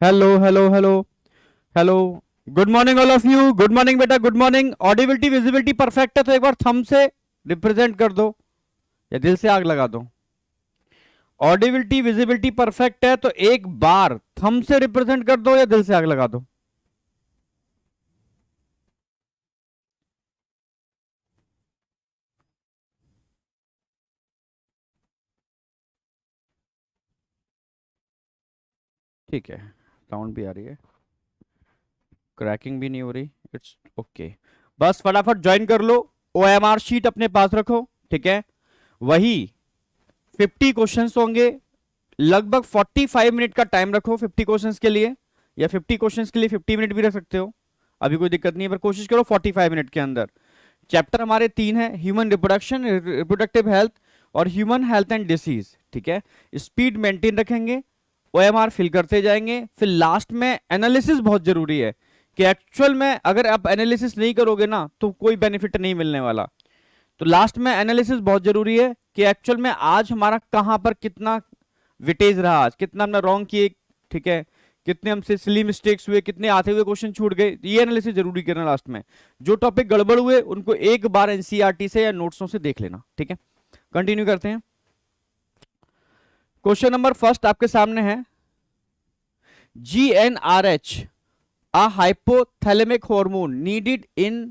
Hello hello hello hello. Good morning all of you. Good morning बेटा, good morning. Audibility visibility perfect है तो एक बार thumb से represent कर दो या दिल से आग लगा दो। ऑडिबिलिटी विजिबिलिटी परफेक्ट है तो एक बार थंब से रिप्रेजेंट कर दो या दिल से आग लगा दो। ठीक है, साउंड भी आ रही है, क्रैकिंग भी नहीं हो रही, इट्स ओके। बस फटाफट ज्वाइन कर लो। ओएमआर शीट अपने पास रखो, ठीक है। वही 50 क्वेश्चंस होंगे, लगभग 45 मिनट का टाइम रखो 50 क्वेश्चंस के लिए, या 50 क्वेश्चंस के लिए 50 मिनट भी रख सकते हो, अभी कोई दिक्कत नहीं है, पर कोशिश करो 45 मिनट के अंदर। चैप्टर हमारे 3 है, ह्यूमन रिप्रोडक्शन, रिप्रोडक्टिव हेल्थ और ह्यूमन हेल्थ एंड डिसीज, ठीक है। स्पीड मेंटेन रखेंगे, ओएमआर फिल करते जाएंगे, फिर लास्ट में एनालिसिस बहुत जरूरी है कि एक्चुअल में अगर आप एनालिसिस नहीं करोगे ना तो कोई बेनिफिट नहीं मिलने वाला। तो लास्ट में एनालिसिस बहुत जरूरी है कि एक्चुअल में आज हमारा कहां पर कितना विटेज रहा, आज कितना हमने रॉन्ग किए, ठीक है, कितने हमसे सिली मिस्टेक्स हुए, कितने आते हुए क्वेश्चन छूट गए, ये एनालिसिस जरूरी करना लास्ट में। जो टॉपिक गड़बड़ हुए उनको एक बार एनसीईआरटी से या नोट्सों से देख लेना, ठीक है। कंटिन्यू करते हैं। क्वेश्चन नंबर फर्स्ट आपके सामने है, GnRH, a hypothalamic hormone needed in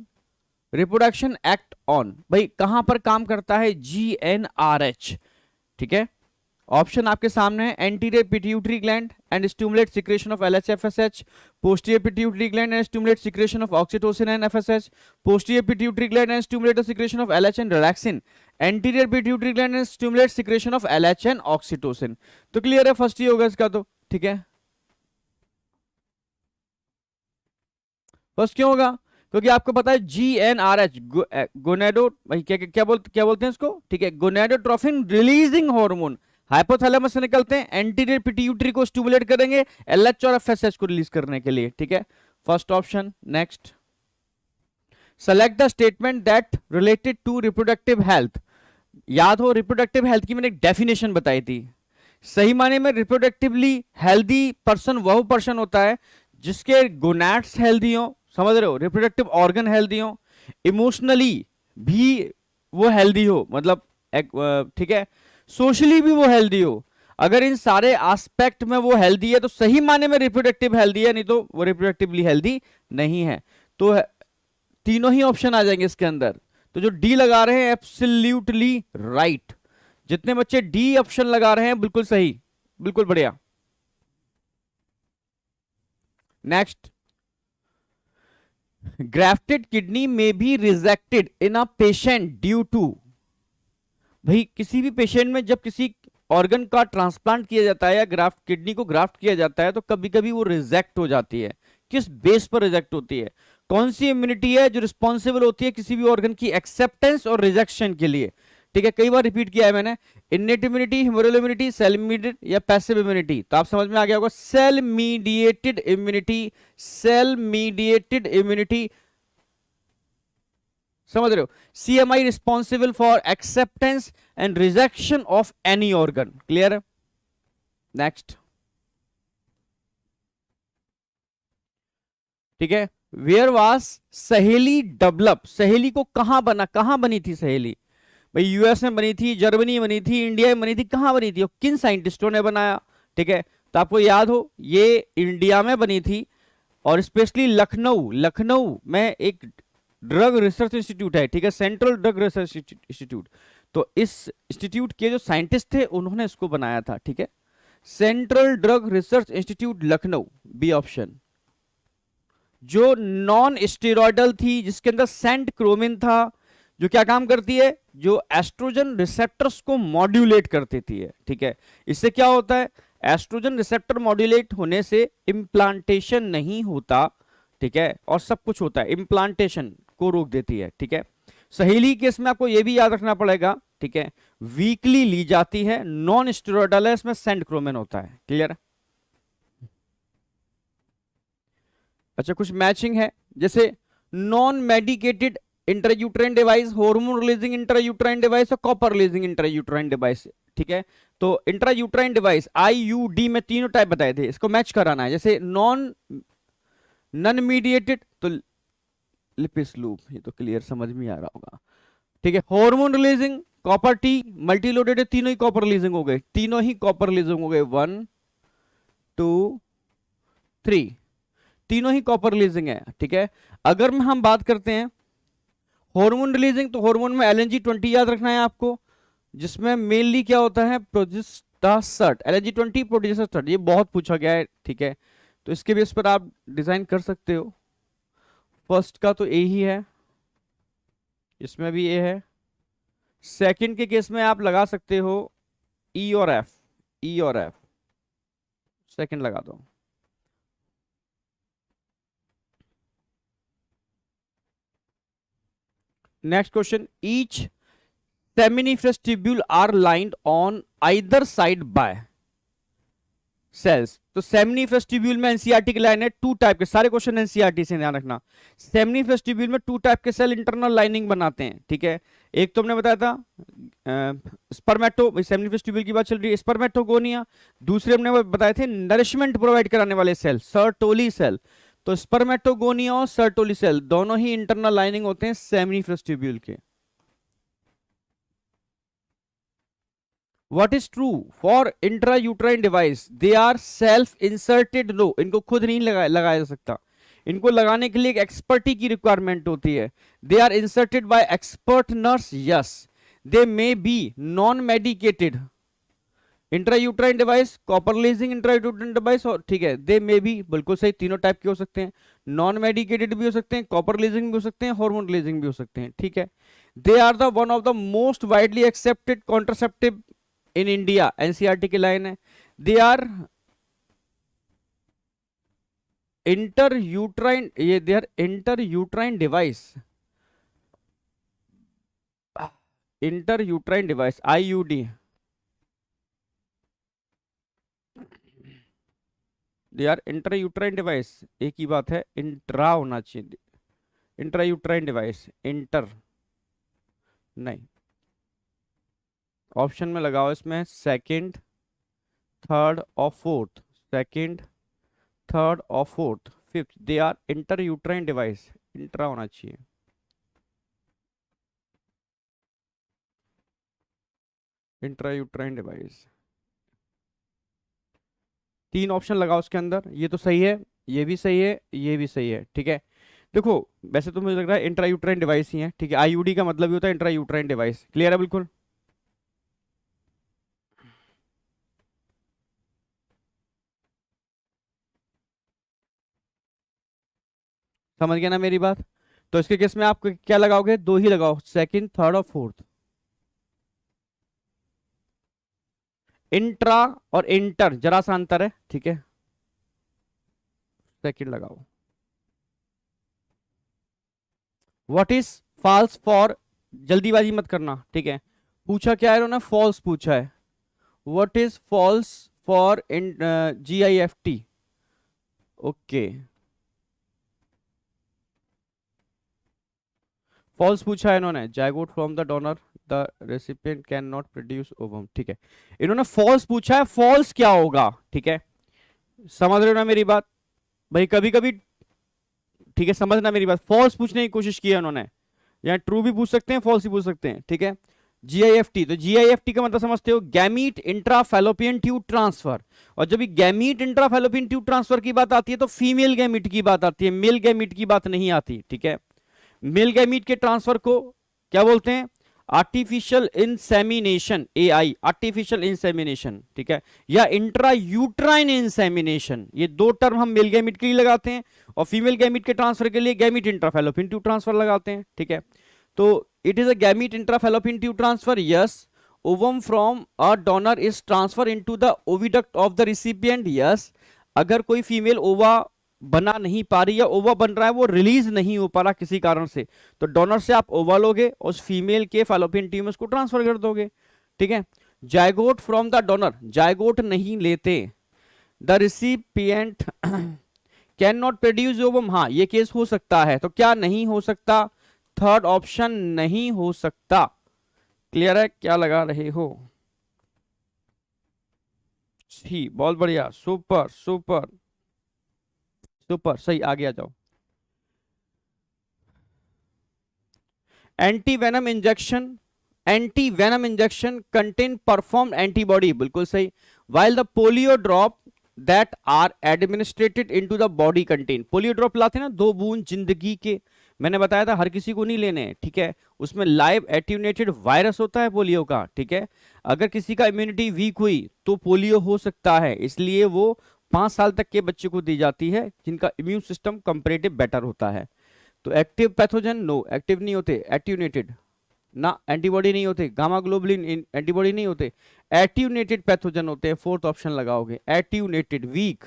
reproduction act on। भाई कहां पर काम करता है GnRH, ठीक है। ऑप्शन आपके सामने है, anterior pituitary gland and stimulate secretion of LHFSH, posterior pituitary gland and stimulate secretion of oxytocin and FSH, posterior pituitary gland and stimulate the secretion of LH and relaxin, anterior pituitary gland and stimulate secretion of LH and oxytocin. तो clear है, first ही होगा इसका तो, ठीक है। First क्यों होगा? क्योंकि आपको पता है GnRH गोनेडो, क्या बोलते हैं इसको, ठीक है, गोनेडोट्रोफिन रिलीजिंग हार्मोन, हाइपोथैलेमस से निकलते हैं, एंटीरियर पिट्यूटरी को स्टिमुलेट करेंगे LH और FSH को रिलीज करने के लिए, ठीक है। First option. Next, select the statement that related to reproductive health. याद हो रिप्रोडक्टिव हेल्थ की मैंने एक डेफिनेशन बताई थी। सही माने में रिप्रोडक्टिवली हेल्दी पर्सन वह पर्सन होता है जिसके गोनैड्स हेल्दी हो, समझ रहे हो, रिप्रोडक्टिव ऑर्गन हेल्दी हो, इमोशनली भी वो हेल्दी हो, मतलब ठीक है, सोशली भी वो हेल्दी हो। अगर इन सारे एस्पेक्ट में वो हेल्दी है तो सही माने में रिप्रोडक्टिव हेल्दी है, नहीं तो वो रिप्रोडक्टिवली हेल्दी नहीं है। तो तीनों ही ऑप्शन आ जाएंगे इसके अंदर। तो जो डी लगा रहे हैं एब्सोल्युटली राइट, जितने बच्चे डी ऑप्शन लगा रहे हैं बिल्कुल सही, बिल्कुल बढ़िया। नेक्स्ट, ग्राफ्टेड किडनी में be rejected in a patient due to. भाई किसी भी पेशेंट में जब किसी ऑर्गन का ट्रांसप्लांट किया जाता है या ग्राफ्ट किडनी को ग्राफ्ट किया जाता है तो कभी कभी वो रिजेक्ट हो जाती है। किस बेस पर रिजेक्ट होती है? कौन सी इम्यूनिटी है जो रिस्पॉन्सिबल होती है किसी भी ऑर्गन की एक्सेप्टेंस और रिजेक्शन के लिए? ठीक है, कई बार रिपीट किया है मैंने, innate immunity, humoral immunity, cell mediated या पैसिव इम्यूनिटी। तो आप समझ में आ गया होगा, cell mediated immunity, cell mediated immunity, समझ रहे हो। CMI responsible for acceptance and rejection of any organ, clear है। नेक्स्ट, ठीक है, वेयर वाज सहेली डेवलप। सहेली को कहां बनी थी सहेली? भाई यूएस में बनी थी, जर्मनी में बनी थी, इंडिया में बनी थी, कहां बनी थी और किन साइंटिस्टों ने बनाया? ठीक है, तो आपको याद हो ये इंडिया में बनी थी और स्पेशली लखनऊ, लखनऊ में एक ड्रग रिसर्च इंस्टीट्यूट है, ठीक है, सेंट्रल ड्रग रिसर्च इंस्टीट्यूट। तो इस इंस्टीट्यूट के जो साइंटिस्ट थे उन्होंने इसको बनाया था, ठीक है, central drug research institute Lucknow, B option. जो नॉन स्टेरॉयडल थी, जिसके अंदर सेंट क्रोमिन था, जो क्या काम करती है, जो एस्ट्रोजन रिसेप्टर्स को मॉड्यूलेट कर देती है, ठीक है। इससे क्या होता है, एस्ट्रोजन रिसेप्टर मॉड्यूलेट होने से इम्प्लांटेशन नहीं होता, ठीक है, और सब कुछ होता है, इम्प्लांटेशन को रोक देती है, ठीक है। सहेली केस में आपको यह भी याद रखना पड़ेगा, ठीक है, वीकली ली जाती है, नॉन स्टेरॉयडल है, इसमें सेंट क्रोमिन होता है, क्लियर। अच्छा, कुछ मैचिंग है, जैसे non medicated intrauterine device, hormone releasing intrauterine device और कॉपर रिलीजिंग इंट्रायूट्राइन डिवाइस, ठीक है। तो इंट्रा यूट्राइन डिवाइस IUD में तीनों टाइप बताए थे, इसको मैच कराना है। जैसे नॉन मीडिएटेड तो लिपिस लूप, ये तो क्लियर समझ में आ रहा होगा, ठीक है। हार्मोन रिलीजिंग कॉपर टी, मल्टीलोडेड तीनों ही कॉपर रिलीजिंग हो गए, तीनों ही कॉपर रिलीजिंग हो गए, 1 2 3, तीनों ही कॉपर रिलीजिंग है, ठीक है। अगर में हम बात करते हैं हार्मोन रिलीजिंग, तो हार्मोन में LNG-20 याद रखना है आपको, जिसमें मेनली क्या होता है, प्रोजेस्टासर्ट, LNG-20 प्रोजेस्टासर्ट, ये बहुत पूछा गया है, ठीक है। तो इसके बेस पर आप डिजाइन कर सकते हो। फर्स्ट का तो ए ही है, इसमें भी ए है। सेकंड के केस में आप लगा सकते हो ई और एफ, ई और एफ, सेकंड लगा दो। Next question, each seminiferous tubule are lined on either side by cells. तो सेमिनिफेस्टिब्यूल में एनसीईआरटी की लाइन है, टू टाइप के, सारे क्वेश्चन एनसीईआरटी से ध्यान रखना। सेमिनिफेस्टिब्यूल में टू टाइप के सेल इंटरनल लाइनिंग बनाते हैं, ठीक है। एक तो हमने बताया था स्पर्मेटो, सेमिनिफेस्टिब्यूल की बात चल रही है, स्पर्मेटोगोनिया। दूसरे हमने बताए थे नरिशमेंट प्रोवाइड कराने वाले सेल, सर्टोली सेल। तो स्पर्मेटोगोनिया और सर्टोली सेल दोनों ही इंटरनल लाइनिंग होते हैं सेमिनिफेस्टिब्यूल के। What is true for intrauterine device? They are self-inserted. No, इनको खुद नहीं लगाया जा सकता, इनको लगाने के लिए एक एक्सपर्टी की रिक्वायरमेंट होती है। They are inserted by expert nurse. Yes, they may be non-medicated. Intrauterine device, copper releasing intrauterine device, और ठीक है, दे मे बी, बिल्कुल सही, तीनों टाइप के हो सकते हैं। नॉन मेडिकेटेड भी हो सकते हैं, कॉपर रिलीजिंग भी हो सकते हैं, हार्मोन रिलीजिंग भी हो सकते हैं, ठीक है। They are the one of the most widely accepted contraceptive in India, NCERT की लाइन है। दे आर इंटरयूट्राइन, ये they are intrauterine device, intrauterine device IUD, they are intrauterine device, एक ही बात है, इंट्रा होना चाहिए, इंट्रायूट्राइन डिवाइस, इंटर नहीं। ऑप्शन में लगाओ इसमें सेकंड, थर्ड और फोर्थ, सेकंड, थर्ड और fourth, fifth, they are intrauterine device, intra होना चाहिए। इंट्रायूट्राइन डिवाइस, तीन ऑप्शन लगाओ उसके अंदर, ये तो सही है, ये भी सही है, ये भी सही है, ठीक है। देखो वैसे तो मुझे लग रहा है इंट्रायूट्राइन डिवाइस ही है, ठीक है। IUD का मतलब ही होता है इंट्रायूट्राइन डिवाइस, क्लियर है बिल्कुल। समझ गया ना मेरी बात। तो इसके केस में आप क्या लगाओगे, दो ही लगाओ, सेकंड, थर्ड और फोर्थ। इंट्रा और इंटर जरा सा अंतर है, ठीक है, सेकंड लगाओ। व्हाट इज फॉल्स फॉर, जल्दीबाजी मत करना, ठीक है। पूछा क्या है इन्होंने, फॉल्स पूछा है। What is false for in GIFT, okay, false पूछा है इन्होंने, zygote from the donor, the recipient can not produce ovum, ठीक है। इन्होंने फॉल्स पूछा है, फॉल्स क्या होगा, ठीक है, समझ रहे हो ना मेरी बात भाई, कभी कभी, ठीक है, समझना मेरी बात, फॉल्स पूछने की कोशिश की है उन्होंने, या ट्रू भी पूछ सकते हैं, फॉल्स भी पूछ सकते हैं, ठीक है। GIFT, तो GIFT का मतलब समझते हो, gamete intra fallopian tube transfer. और जब gamete intra fallopian tube transfer की बात आती है तो फीमेल गैमीट की बात आती है, मेल गैमीट की बात नहीं आती, ठीक है। मेल गैमीट के ट्रांसफर को क्या बोलते हैं, artificial insemination, AI, artificial insemination, ठीक है, या इंट्रा यूट्राइन इंसेमिनेशन। ये दो टर्म हम मेल गैमीट के लिए लगाते हैं, और फीमेल गैमीट के ट्रांसफर के लिए gamete intra fallopian tube transfer लगाते हैं, ठीक है। तो it is a gamete intra fallopian tube transfer, yes. Ovum from a donor is transfer into the oviduct of the recipient, yes. अगर कोई फीमेल ओवा बना नहीं पा रही, या ओवा बन रहा है वो रिलीज नहीं हो पा रहा किसी कारण से, तो डोनर से आप ओवा लोगे, उस फीमेल के फैलोपियन ट्यूब में उसको ट्रांसफर कर दोगे, ठीक है। Zygote from the donor, zygote नहीं लेते, the recipient can not produce ovum, हाँ ये केस हो सकता है, तो क्या नहीं हो सकता, थर्ड ऑप्शन नहीं हो सकता, क्लियर है, क्या लगा रहे हो। सी, बहुत बढ़िया, सुपर सुपर सुपर, सही, आगे आ जाओ। Anti venom injection, anti venom injection contain perform antibody, बिल्कुल सही। While the polio drop that are administered into the body contain, polio drop लाते हैं ना 2 बूंद जिंदगी के, मैंने बताया था हर किसी को नहीं लेने, ठीक है, उसमें लाइव एट्यूनेटेड वायरस होता है पोलियो का, ठीक है। अगर किसी का इम्यूनिटी वीक हुई तो पोलियो हो सकता है, इसलिए वो 5 साल तक के बच्चे को दी जाती है जिनका इम्यून सिस्टम कंपैरेटिव बेटर होता है। तो एक्टिव पैथोजन, नो, एक्टिव नहीं होते, एट्यूनेटेड ना, एंटीबॉडी नहीं होते, गामा ग्लोबुलिन एंटीबॉडी नहीं होते, एट्यूनेटेड पैथोजन होते हैं, फोर्थ ऑप्शन लगाओगे, एट्यूनेटेड, वीक।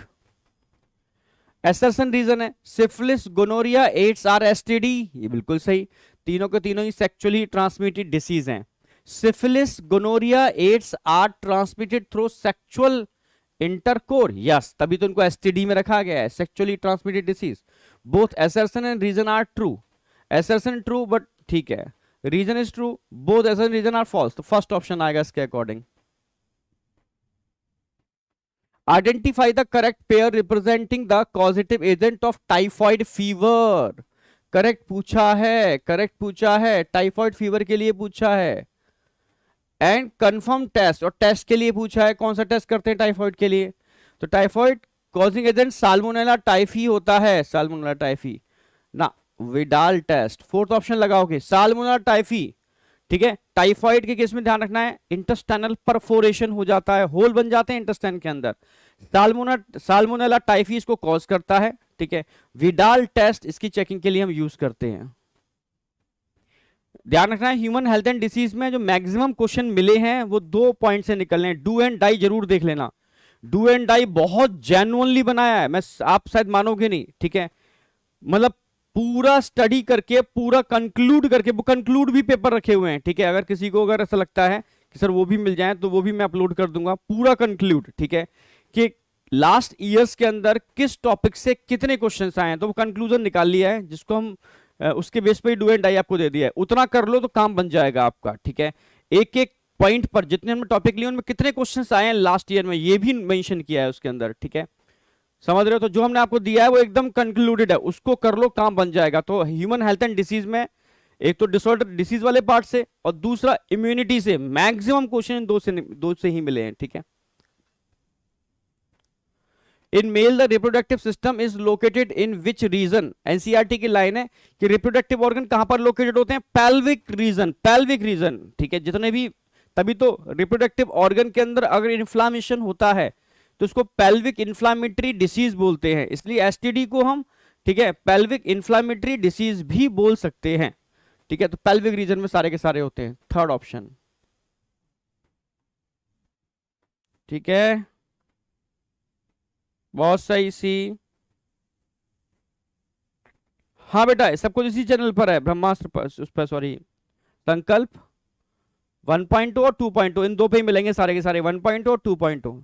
एसर्शन रीजन है syphilis, gonorrhoea, AIDS are STD, ये बिल्कुल सही, तीनों के तीनों ही सेक्सुअली ट्रांसमिटेड डिसीज हैं। Syphilis, gonorrhoea, AIDS are transmitted through sexual intercourse, yes, तभी तो इनको एसटीडी में रखा गया है, sexually transmitted disease. Both assertion and reason are true, assertion true but ठीक है, reason is true, both assertion reason are false, तो फर्स्ट ऑप्शन आएगा इसके according. Identify the correct pair representing the causative agent of typhoid fever, correct पूछा है, correct पूछा है, typhoid fever के लिए पूछा है। एंड कंफर्म टेस्ट, और टेस्ट के लिए पूछा है, कौन सा टेस्ट करते हैं टाइफॉइड के लिए, तो typhoid causing agent salmonella typhi होता है, साल्मोनेला टाइफी ना, विडाल टेस्ट, फोर्थ ऑप्शन लगाओगे, साल्मोनेला टाइफी, ठीक है। टाइफॉइड के केस में ध्यान रखना है, इंटेस्टाइनल परफोरेशन हो जाता है, होल बन जाते हैं इंटेस्टाइन के अंदर, साल्मोनेला टाइफी इसको कॉज करता है, ठीक है। विडाल टेस्ट इसकी चेकिंग के लिए हम यूज करते हैं। ध्यान रखना है, ह्यूमन हेल्थ एंड डिसीज में जो मैक्सिमम क्वेश्चन मिले हैं वो 2 पॉइंट से निकलने हैं, डू एंड डाई जरूर देख लेना, डू एंड डाई बहुत जेन्युइनली बनाया है, मैं आप शायद मानोगे नहीं, ठीक है, मतलब पूरा स्टडी करके, पूरा कंक्लूड करके, वो कंक्लूड भी पेपर रखे हुए हैं, ठीक है। अगर किसी को अगर ऐसा लगता है कि सर वो भी मिल जाए तो वो भी मैं अपलोड कर दूंगा, पूरा कंक्लूड, ठीक है, कि लास्ट ईयर्स के अंदर किस टॉपिक से कितने क्वेश्चंस आए हैं, तो वो कंक्लूजन निकाल लिया है, जिसको हम उसके बेस पे डू एंड डाई आपको दे दिया है, उतना कर लो तो काम बन जाएगा आपका, ठीक है। एक एक पॉइंट पर जितने हमने टॉपिक लिए उनमें कितने क्वेश्चंस आए हैं लास्ट ईयर में, ये भी मेंशन किया है उसके अंदर, ठीक है, समझ रहे हो। तो जो हमने आपको दिया है वो एकदम कंक्लूडेड है, उसको कर लो काम बन जाएगा। तो ह्यूमन हेल्थ एंड डिसीज में एक तो डिसऑर्डर डिसीज वाले पार्ट से और दूसरा इम्यूनिटी से, मैक्सिमम क्वेश्चन दो से ही मिले हैं, ठीक है। In male the reproductive system is located in which region, NCERT की लाइन है कि रिप्रोडक्टिव ऑर्गन कहां पर लोकेटेड होते हैं, पेल्विक रीजन, पेल्विक रीजन, ठीक है, जितने भी, तभी तो रिप्रोडक्टिव ऑर्गन के अंदर अगर इन्फ्लामेशन होता है तो उसको पेल्विक इन्फ्लामेटरी डिसीज बोलते हैं, इसलिए एसटीडी को हम, ठीक है, पेल्विक इन्फ्लामेटरी डिसीज भी बोल सकते हैं, ठीक है। तो पेल्विक रीजन में सारे के सारे होते हैं, थर्ड ऑप्शन, ठीक है, बहुत सही, सी। हाँ बेटा, सब कुछ इसी चैनल पर है, ब्रह्मास्त्र पर, उस पर, सॉरी, संकल्प 1.2 और 2.2 इन दो पे ही मिलेंगे सारे के सारे, 1.2 और 2.2।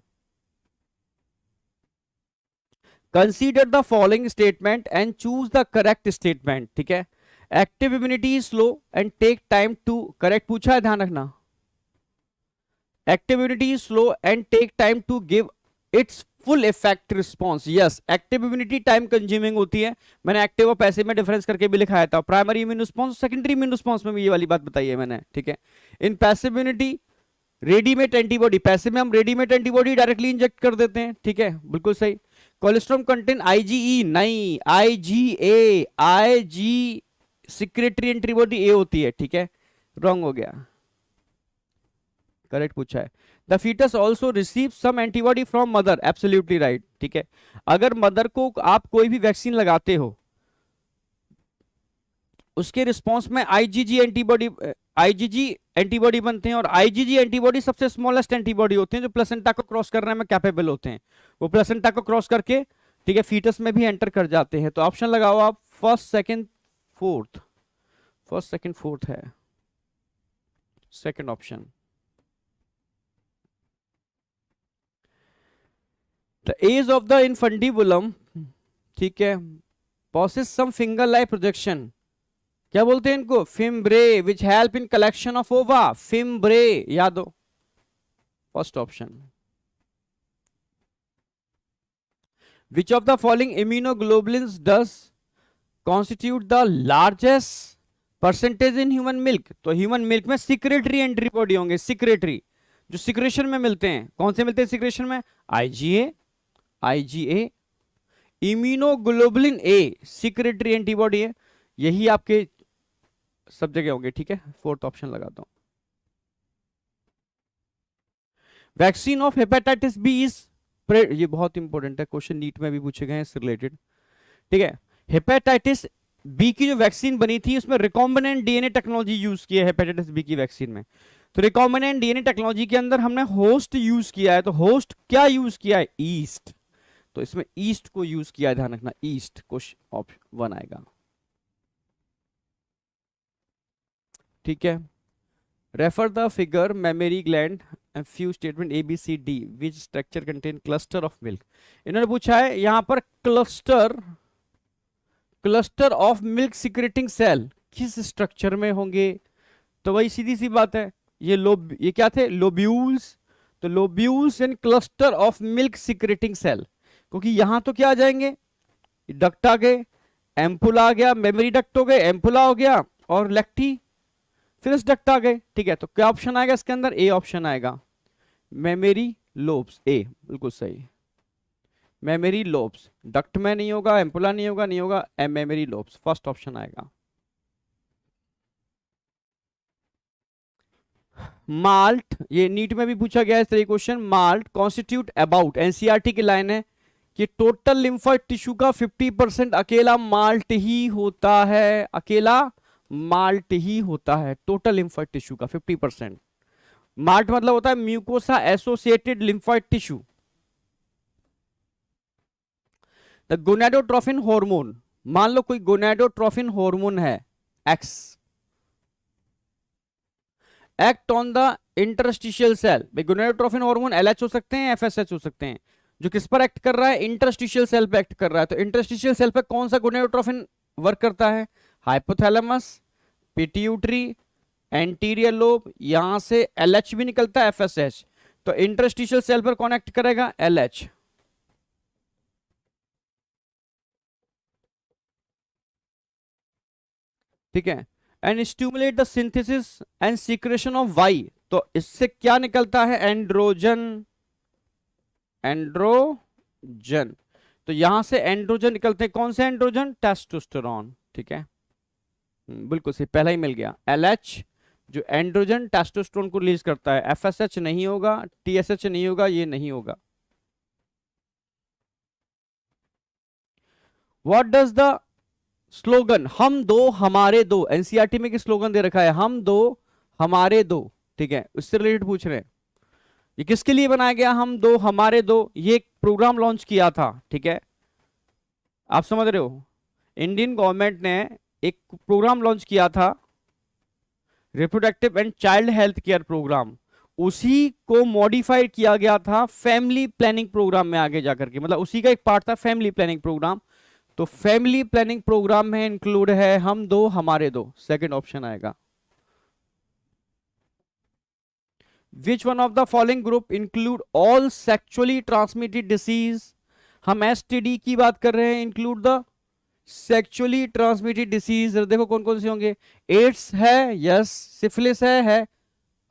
Consider the following statement and choose the correct statement, ठीक है। Active immunity is slow and take time to, correct पूछा है, ध्यान रखना, active immunity is slow and take time to give its full effect response, yes, active immunity time consuming होती है, मैंने active और पैसिव में डिफरेंस करके भी लिखाया था, primary immune response, secondary immune response में भी ये वाली बात बताई है मैंने, ठीक है। In passive immunity readymade antibody, passive में हम रेडीमेड एंटीबॉडी डायरेक्टली इंजेक्ट कर देते हैं, ठीक है, बिल्कुल सही। कोलेस्ट्रॉम कंटेन आईजीई, नहीं, आईजीए, आईजी सिक्रेटरी एंटीबॉडी ए होती है, ठीक है, रॉन्ग हो गया, करेक्ट पूछा है। The foetus also receive some antibody from mother, absolutely right, ठीक है। अगर मदर को आप कोई भी वैक्सीन लगाते हो उसके रिस्पॉन्स में आईजीजी एंटीबॉडी बनते हैं, और आईजीजी एंटीबॉडी सबसे स्मॉलेस्ट एंटीबॉडी होते हैं जो प्लेसेंटा को क्रॉस करने में कैपेबल होते हैं, वो प्लेसेंटा को क्रॉस करके, ठीक है, फीटस में भी एंटर कर जाते हैं। तो ऑप्शन लगाओ आप, first second fourth, first second fourth है second option. The edge of the infundibulum, ठीक है, possess some finger like projection, क्या बोलते हैं इनको, fimbriae, which help in collection of ova, fimbriae, याद हो, first option. Which of the following immunoglobulins does constitute the largest percentage in human milk? तो human milk में सिक्रेटरी एंटीबॉडी होंगे, secretory जो सिक्रेशन में मिलते हैं। कौन से मिलते हैं सिक्रेशन में? IgA, IgA, immunoglobulin A secretory antibody है, यही आपके सब जगह होंगे। ठीक है, फोर्थ ऑप्शन लगाता हूं। Vaccine of hepatitis B is, ये बहुत इंपॉर्टेंट है, क्वेश्चन नीट में भी पूछे गए हैं इससे रिलेटेड। ठीक है, हेपेटाइटिस बी की जो वैक्सीन बनी थी उसमें रिकॉम्बिनेंट डीएनए टेक्नोलॉजी यूज की है हेपेटाइटिस बी की वैक्सीन में। तो रिकॉम्बिनेंट डीएनए टेक्नोलॉजी के अंदर हमने होस्ट यूज किया है। तो होस्ट क्या यूज किया है? ईस्ट। तो इसमें ईस्ट को यूज किया है, ध्यान रखना, ईस्ट। क्वेश्चन ऑप्शन 1 आएगा। ठीक है, refer the figure mammary gland and few statement A B C D which structure contain cluster of milk. इन्होंने पूछा है यहां पर cluster, cluster of milk secreting cell किस स्ट्रक्चर में होंगे? तो वही सीधी सी बात है, ये क्या थे? लोब्यूल्स। तो lobules and cluster of milk secreting cell, क्योंकि यहां तो क्या आ जाएंगे? डक्ट आ गए, एम्पुला आ गया, मेमोरी डक्ट हो गए, एम्पुला हो गया, और लेक्टी फिरस डक्ट आ गए। ठीक है, तो क्या ऑप्शन आएगा इसके अंदर? ए ऑप्शन आएगा, मेमोरी लोब्स। ए बिल्कुल सही, मेमोरी लोब्स। डक्ट में नहीं होगा, एम्पुला नहीं होगा, नहीं होगा, मेमोरी लोब्स, फर्स्ट ऑप्शन आएगा। माल्ट, ये नीट में भी पूछा गया है इस तरह question. Malt constitute about, NCERT की लाइन है कि टोटल लिम्फोइड टिश्यू का 50% अकेला माल्ट ही होता है, अकेला माल्ट ही होता है टोटल लिम्फोइड टिश्यू का 50%। माल्ट मतलब होता है mucosa associated lymphoid tissue. The gonadotrophin hormone, मान लो कोई गोनाडोट्रोफिन हार्मोन है x, act on the interstitial cell. Gonadotrophin hormone LH हो सकते हैं, एफएसएच हो सकते हैं। जो किस पर एक्ट कर रहा है? इंटरस्टिशियल सेल पे एक्ट कर रहा है। तो इंटरस्टिशियल सेल पे कौन सा गोनाडोट्रोफिन वर्क करता है? हाइपोथैलेमस, पिट्यूटरी, एंटीरियर लोब, यहां से एलएच भी निकलता है, एफएसएच। तो इंटरस्टिशियल सेल पर कौन एक्ट करेगा? एलएच। ठीक है, and stimulate the synthesis and secretion of y. तो इससे क्या निकलता है? Androgen, androgen. तो यहां से एंड्रोजन निकलते हैं, कौन से एंड्रोजन? टेस्टोस्टेरोन। ठीक है, बिल्कुल सही, पहला ही मिल गया। एलएच जो एंड्रोजन टेस्टोस्टेरोन को रिलीज करता है, एफएसएच नहीं होगा, टीएसएच नहीं होगा, ये नहीं होगा। व्हाट डज द स्लोगन हम दो हमारे दो, एनसीईआरटी में किस स्लोगन दे रखा है? हम दो हमारे दो। ठीक है, उससे रिलेटेड पूछ रहे हैं। ये किसके लिए बनाया गया हम दो हमारे दो? ये एक प्रोग्राम लॉन्च किया था। ठीक है, आप समझ रहे हो, इंडियन गवर्नमेंट ने एक प्रोग्राम लॉन्च किया था, reproductive and child health care programme. उसी को मॉडिफाई किया गया था फैमिली प्लानिंग प्रोग्राम में आगे जाकर के, मतलब उसी का एक पार्ट था फैमिली प्लानिंग प्रोग्राम। तो फैमिली प्लानिंग प्रोग्राम में इंक्लूड है हम दो हमारे दो, सेकंड ऑप्शन आएगा। Which one of the following group include all sexually transmitted disease? हम एसटीडी की बात कर रहे हैं, include the sexually transmitted disease. देखो कौन कौन से होंगे? एड्स है, यस। सिफिलिस है,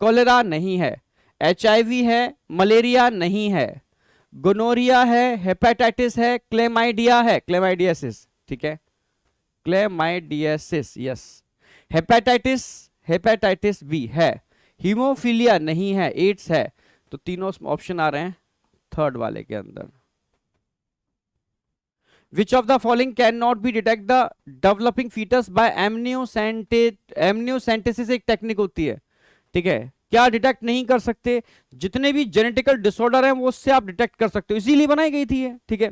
कॉलेरा नहीं है, एचआईवी है, मलेरिया नहीं है, गोनोरिया है, हेपेटाइटिस है, क्लेमाइडिया है, क्लेमाइडियासिस। ठीक है, chlamydiasis, yes. Hepatitis, hepatitis B है, हीमोफीलिया नहीं है, एड्स है। तो तीनों ऑप्शन आ रहे हैं थर्ड वाले के अंदर। Which of the following cannot be detect the developing fetus by amniocentesis? एक टेक्निक होती है। ठीक है, क्या डिटेक्ट नहीं कर सकते? जितने भी जेनेटिकल डिसऑर्डर हैं वो उससे आप डिटेक्ट कर सकते हो, इसीलिए बनाई गई थी ये। ठीक है,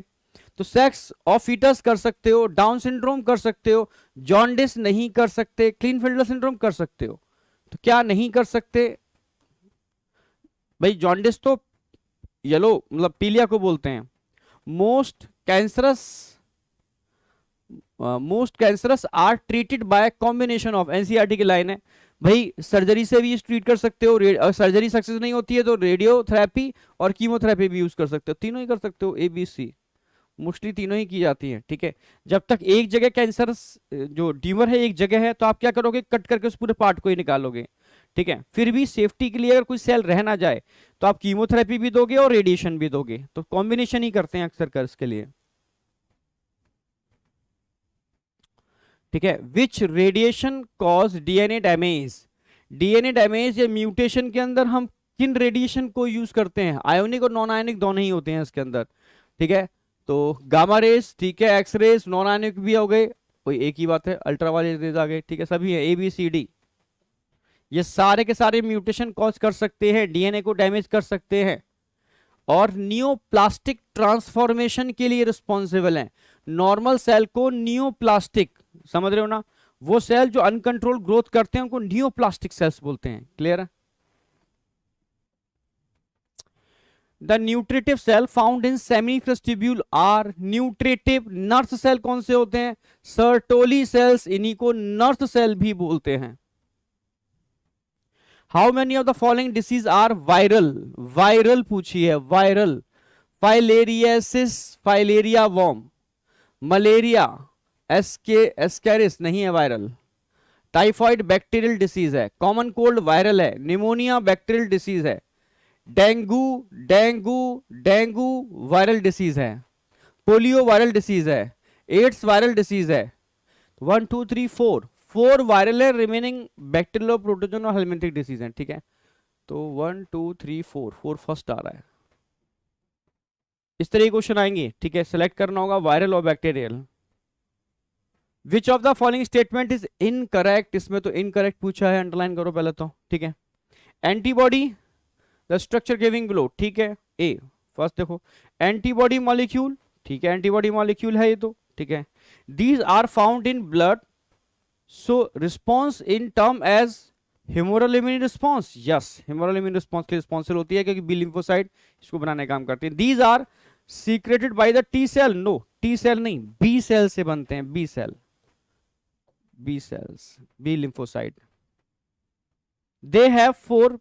तो सेक्स ऑफ फीटस कर सकते हो, डाउन सिंड्रोम कर सकते हो, जॉन्डिस नहीं कर सकते, क्लीनफिल्डर सिंड्रोम कर सकते हो। तो क्या नहीं कर सकते भाई? जॉन्डिस तो येलो मतलब पीलिया को बोलते हैं। Most cancers are treated by combination of, NCERT की लाइन है भाई, सर्जरी से भी ट्रीट कर सकते हो, सर्जरी सक्सेस नहीं होती है तो रेडियोथेरेपी और कीमोथेरेपी भी यूज कर सकते हो, तीनों ही कर सकते हो, ए बी सी। मोस्टली तीनों ही की जाती हैं, ठीक है। जब तक एक जगह कैंसर जो ट्यूमर है एक जगह है तो आप क्या करोगे, कट करके उस पूरे पार्ट को ही निकालोगे, ठीक है। फिर भी सेफ्टी के लिए अगर कोई सेल रह ना जाए तो आप कीमोथेरेपी भी दोगे और रेडिएशन भी दोगे, तो कॉम्बिनेशन ही करते हैं अक्सर कर इसके लिए, ठीक है। Which radiation cause DNA damage, DNA damage या म्यूटेशन के अंदर हम किन रेडिएशन को यूज करते हैं, आयोनिक और नॉन आयोनिक दोनों ही होते हैं इसके अंदर, ठीक है। तो गामा रेस, ठीक है, एक्स रेस, नॉन आयोनिक भी हो गए, कोई एक ही बात है, अल्ट्रावायलेट रेज आ गए, ठीक है, सभी है, ABCD, ये सारे के सारे म्यूटेशन कॉज कर सकते हैं, डीएनए को डैमेज कर सकते हैं और नियोप्लास्टिक ट्रांसफॉर्मेशन के लिए रिस्पॉन्सिबल है। नॉर्मल सेल को नियोप्लास्टिक, समझ रहे हो ना, वो सेल जो अनकंट्रोल ग्रोथ करते हैं उनको नियोप्लास्टिक सेल्स बोलते हैं, क्लियर है। The nutritive cell found in seminiferous tubule are nutritive nurse cell कौन से होते हैं, सर्टोली सेल्स, इन्हीं को नर्स सेल भी बोलते हैं। How many of the following disease are viral, viral पूछी है, viral, filariasis, filaria worm, malaria, ascaris नहीं है वायरल, टाइफॉइड बैक्टीरियल डिसीज है, कॉमन कोल्ड वायरल है, निमोनिया बैक्टीरियल डिसीज है, dengue dengue dengue viral disease है, पोलियो वायरल डिसीज है, AIDS viral disease है। 1 2 3 4 4 वायरल है, रिमेनिंग बैक्टीरियल, प्रोटोजोन और हेलमिंथिक डिसीज है, ठीक है। तो 1 2 3 4 4 फर्स्ट आ रहा है, इस तरह के क्वेश्चन आएंगे, ठीक है। सेलेक्ट करना होगा वायरल और bacterial. Which of the following statement is incorrect, इसमें तो इनकरेक्ट पूछा है, अंडरलाइन करो पहले तो, ठीक है। Antibody the structure giving below, ठीक है, ए फर्स्ट देखो, एंटीबॉडी मॉलिक्यूल, ठीक है, एंटीबॉडी मॉलिक्यूल है ये तो, ठीक है। These are found in blood, so response in term as humoral immune response, yes, humoral immune response के रिस्पॉन्सिबल होती है क्योंकि बी लिम्फोसाइट इसको बनाने का काम करते हैं। These are secreted by the T cell, no T cell नहीं, बी सेल से बनते हैं, B cell, B cells, B lymphocyte. They have 4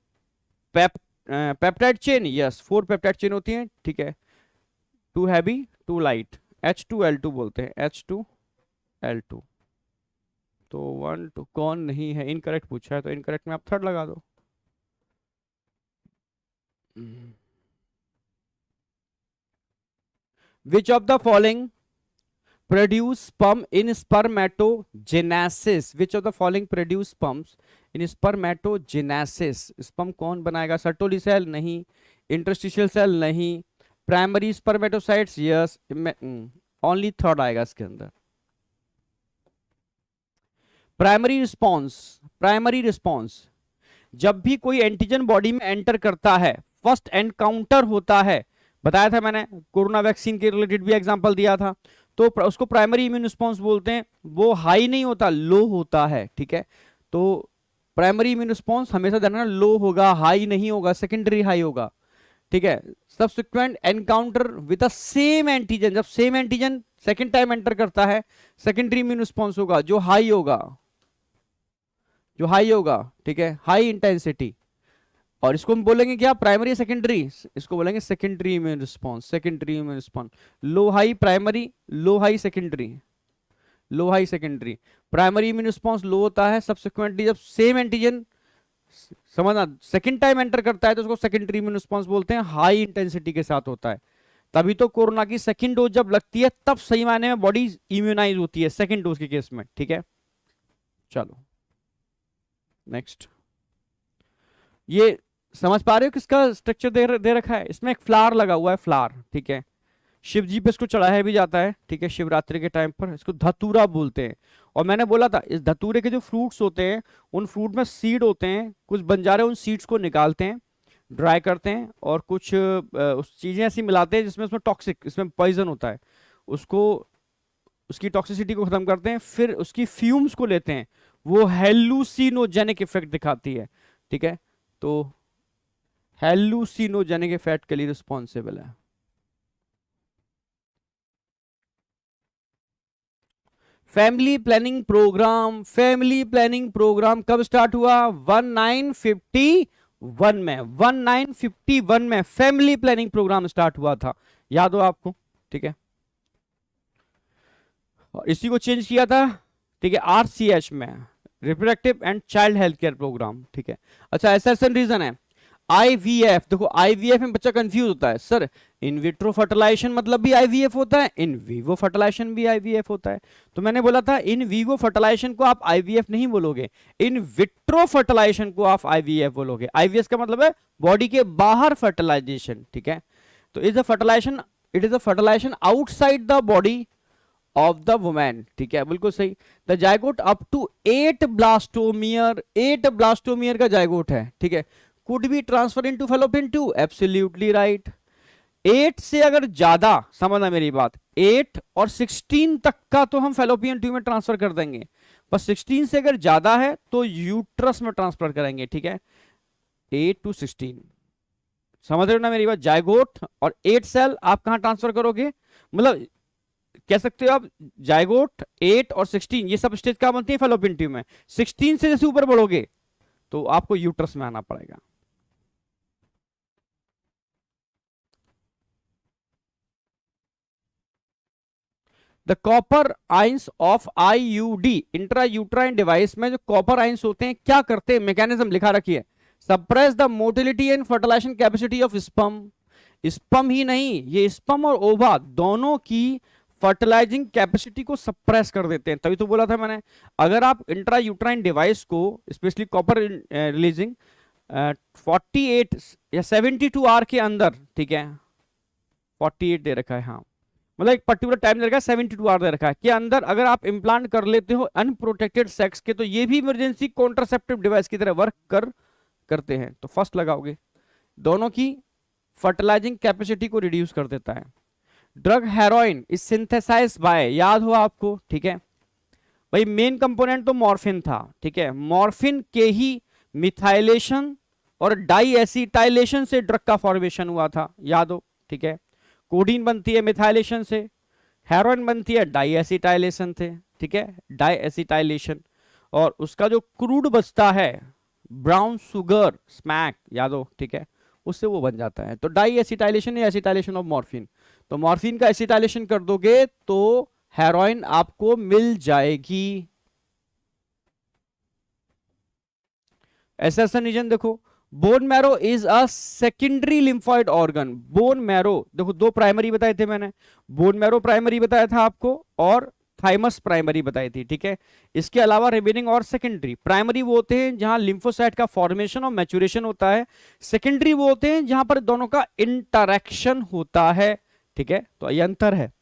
peptide chain, yes 4 peptide chain होती हैं, ठीक है, 2 हैवी 2 लाइट, H2L2 बोलते हैं, H2L2। तो 1 2 कौन नहीं है, इनकरेक्ट पूछा है तो इनकरेक्ट में आप थर्ड लगा दो। विच of the following produce sperm in spermatogenesis, which of the following produce sperms in spermatogenesis, sperm कौन बनाएगा, सर्टोली सेल नहीं, इंटरस्टिशियल सेल नहीं, primary spermatocytes yes, only third आएगा इसके अंदर। प्राइमरी रिस्पॉन्स, प्राइमरी रिस्पॉन्स जब भी कोई एंटीजन बॉडी में एंटर करता है, फर्स्ट एनकाउंटर होता है, बताया था मैंने, कोरोना वैक्सीन के रिलेटेड भी एग्जांपल दिया था, तो उसको प्राइमरी इम्यून रिस्पॉन्स बोलते हैं, वो हाई नहीं होता, लो होता है, ठीक है। तो प्राइमरी इम्यून रिस्पॉन्स हमेशा ध्यान रखना, लो होगा, हाई नहीं होगा, सेकेंडरी हाई होगा, ठीक है। Subsequent encounter with the same antigen, जब same antigen second time enter करता है, सेकेंडरी इम्यून रिस्पॉन्स होगा जो हाई होगा, जो हाई होगा, ठीक है, हाई इंटेंसिटी। और इसको हम बोलेंगे क्या, प्राइमरी सेकेंडरी, इसको बोलेंगे secondary immune response, secondary immune response, low high primary, low high secondary, low high secondary. Primary immune response low होता है, सब्सिक्वेंटली जब सेम एंटीजन, समझना, सेकेंड टाइम एंटर करता है तो उसको सेकेंडरी इम्यून रिस्पॉन्स बोलते हैं, हाई इंटेंसिटी के साथ होता है। तभी तो कोरोना की सेकेंड डोज जब लगती है तब सही मायने में बॉडी इम्यूनाइज होती है, सेकेंड डोज के केस में, ठीक है। चलो नेक्स्ट, ये समझ पा रहे हो किसका स्ट्रक्चर दे रखा है, इसमें एक फ्लावर लगा हुआ है, फ्लावर, ठीक है, शिव जी पे इसको चढ़ाया भी जाता है, ठीक है, शिवरात्रि के टाइम पर इसको धतूरा बोलते हैं। और मैंने बोला था इस धतूरे के जो फ्रूट्स होते हैं उन फ्रूट में सीड होते हैं, कुछ बंजारे उन सीड्स को निकालते हैं, ड्राई करते हैं और कुछ उस चीजें ऐसी मिलाते हैं जिसमें उसमें टॉक्सिक, इसमें पॉइजन होता है, उसको उसकी टॉक्सिसिटी को खत्म करते हैं, फिर उसकी फ्यूम्स को लेते हैं, वो हेलुसिनोजेनिक इफेक्ट दिखाती है, ठीक है। तो हेलुसिनोजेनिक इफेक्ट के लिए रिस्पॉन्सिबल है। Family planning programme, family planning programme कब स्टार्ट हुआ, 1951 में, 1951 में फैमिली प्लानिंग प्रोग्राम स्टार्ट हुआ था, याद हो आपको, ठीक है। और इसी को चेंज किया था, ठीक है, RCH में, reproductive and child health care programme, ठीक है। अच्छा, एसर्शन रीजन है IVF। देखो IVF में बच्चा कंफ्यूज होता है, सर इन विट्रो फर्टिलाइजेशन मतलब भी IVF होता है, इन वीवो फर्टिलाइजेशन भी IVF होता है। तो मैंने बोला था इन वीवो फर्टिलाइजेशन को आप IVF नहीं बोलोगे, इन विट्रो फर्टिलाइजेशन को आप IVF बोलोगे। IVF का मतलब है बॉडी के बाहर फर्टिलाइजेशन, ठीक है। तो is a fertilization, it is a fertilization outside the body of the women, ठीक है, बिल्कुल सही। The zygote up to 8 blastomere, 8 blastomere का जायगोट है, ठीक है, could be transfer into fallopian tube, absolutely right. 8 से अगर ज्यादा, समझना मेरी बात, 8 और 16 तक का तो हम फैलोपियन ट्यूब में ट्रांसफर कर देंगे, पर 16 से अगर ज्यादा है तो यूट्रस में ट्रांसफर करेंगे, ठीक है। 8 to 16, समझ रहे हो ना मेरी बात। जायगोट और 8 सेल आप कहां ट्रांसफर करोगे, मतलब कह सकते हो आप जायगोट 8 और 16 ये सब स्टेज क्या बनती है फैलोपियन ट्यूब में। 16 से जैसे ऊपर बढ़ोगे तो आपको यूट्रस में आना पड़ेगा। The copper ions of IUD, intra uterine device में जो कॉपर आइंस होते हैं क्या करते हैं, मैकेनिज्म लिखा रखी है, suppress the motility and fertilisation capacity of sperm. Sperm ही नहीं, ये स्पर्म और ओवा दोनों की फर्टिलाइजिंग कैपेसिटी को सप्रेस कर देते हैं। तभी तो बोला था मैंने, अगर आप इंट्रा यूट्राइन डिवाइस को स्पेशली कॉपर रिलीजिंग 48 या 72 आवर के अंदर, ठीक है, 48 दे रखा है, हाँ, मतलब एक पर्टिकुलर टाइम दे रखा है, 72 आवर दे रखा है के अंदर अगर आप इम्प्लांट कर लेते हो अनप्रोटेक्टेड सेक्स के, तो ये भी इमरजेंसी कॉन्ट्रासेप्टिव डिवाइस की तरह वर्क करते हैं। तो फर्स्ट लगाओगे, दोनों की फर्टिलाइजिंग कैपेसिटी को रिड्यूस कर देता है। Drug heroin is synthesized by, याद हो आपको, ठीक है भाई, मेन कंपोनेंट तो मॉर्फिन था, ठीक है, मॉर्फिन के ही मिथाइलेशन और डाईएसिटाइलेशन से ड्रग का फॉर्मेशन हुआ था, याद हो, ठीक है। कोडीन बनती है मिथाइलेशन से, हेरोइन बनती है डाईएसिटाइलेशन से, ठीक है, डाईएसिटाइलेशन, और उसका जो क्रूड बचता है ब्राउन सुगर स्मैक, याद हो, ठीक है, उससे वो बन जाता है। तो डाईएसिटाइलेशन या एसिटाइलेशन ऑफ मॉर्फिन, तो मॉर्फिन का एसिटाइलेशन कर दोगे तो हेरोइन आपको मिल जाएगी। एसेशन रीजन देखो, bone marrow is a secondary lymphoid organ. Bone marrow देखो, दो प्राइमरी बताए थे मैंने, बोन मैरो प्राइमरी बताया था आपको और थाइमस प्राइमरी बताई थी, ठीक है। इसके अलावा रिमेनिंग और सेकेंडरी, प्राइमरी वो होते हैं जहां लिम्फोसाइट का फॉर्मेशन और मैच्योरेशन होता है, सेकेंडरी वो होते हैं जहां पर दोनों का इंटरैक्शन होता है, ठीक है, तो ये अंतर है।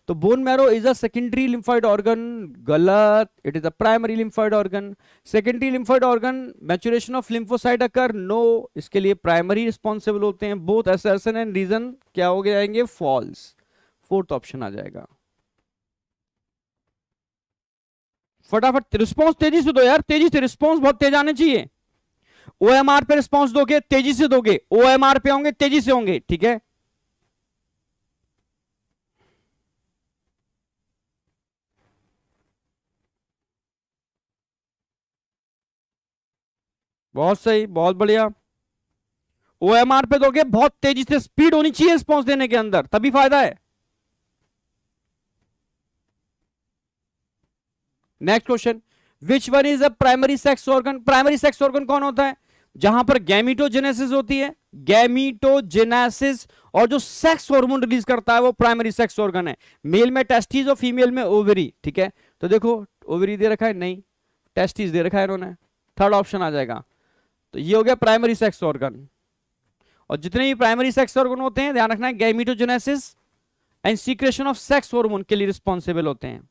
तो bone marrow is a secondary lymphoid organ, गलत, it is a primary lymphoid organ. Secondary lymphoid organ, maturation of lymphocyte occur, no, इसके लिए प्राइमरी रिस्पॉन्सिबल होते हैं। बोथ असर्शन एंड रीजन क्या हो जाएंगे, फॉल्स, फोर्थ ऑप्शन आ जाएगा। फटाफट रिस्पॉन्स तेजी से दो यार, तेजी से, रिस्पॉन्स बहुत तेज आने चाहिए। OMR पे रिस्पॉन्स दोगे तेजी से दोगे, OMR पे होंगे तेजी से होंगे, ठीक है। बहुत सही, बहुत बढ़िया। OMR पे दोगे, बहुत तेजी से स्पीड होनी चाहिए रिस्पॉन्स देने के अंदर, तभी फायदा है। Next question, which one is a primary sex organ. Primary sex organ कौन होता है, जहां पर गैमीटोजेनेसिस होती है, गैमीटोजेनेसिस, और जो सेक्स हार्मोन रिलीज करता है वो प्राइमरी सेक्स ऑर्गन है। मेल में टेस्टिस और फीमेल में ओवरी, ठीक है। तो देखो ओवरी दे रखा है, नहीं, टेस्टिस दे रखा है इन्होंने, थर्ड ऑप्शन आ जाएगा। तो ये हो गया प्राइमरी सेक्स ऑर्गन। और जितने भी प्राइमरी सेक्स ऑर्गन होते हैं ध्यान रखना है, gametogenesis and secretion of sex hormone के लिए रिस्पॉन्सिबल होते हैं।